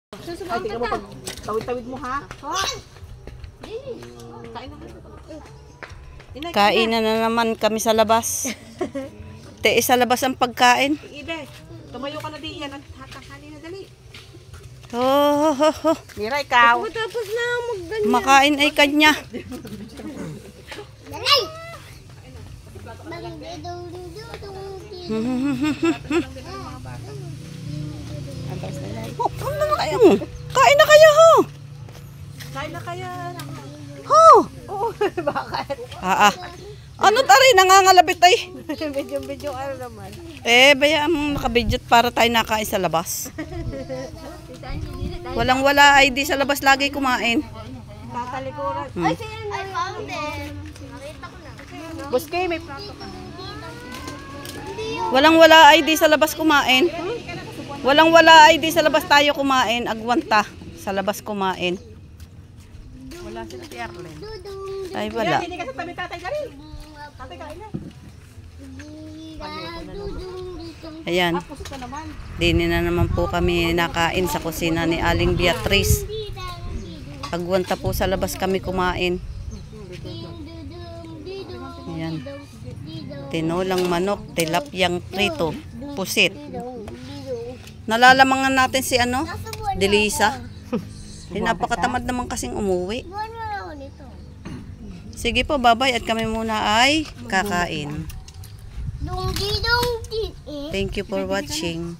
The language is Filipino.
Ay, tingnan mo pag tawid-tawid mo ha. Kain na. Kainan na naman kami sa labas. Sa labas ang pagkain. Ibe, tumayo ka na di yan at hakakali na dali. Oh. Mira, ikaw. Tapos na magganyan. Makain ay kanya. Dalay! Kain na kayo ho. Kain na kaya. Ho. Oo, bakit? Ano tari nangangalabit ay? Medyo ano naman. Bayaan mong nakabidyot para tayo nakain sa labas. Walang wala ay di sa labas lagi kumain. Tatalikuran. I found it. Nakita ko na. Buske, may plato ka. Walang wala ay di sa labas kumain. Walang wala ay di sa labas tayo kumain. Agwanta sa labas kumain. Wala sila si Arlen. Ay wala. Hindi ka sa tabi tatay dali. Tatay kain na. Ayan. Puso ka naman. Dini na naman po kami nakain sa kusina ni Aling Beatrice. Agwanta po sa labas kami kumain. Ayan. Tinolang manok, tilapyang prito, pusit. Nalalamangan natin si Delisa. Napakatamad naman kasing umuwi. Sige po, babay at kami muna ay kakain. Thank you for watching.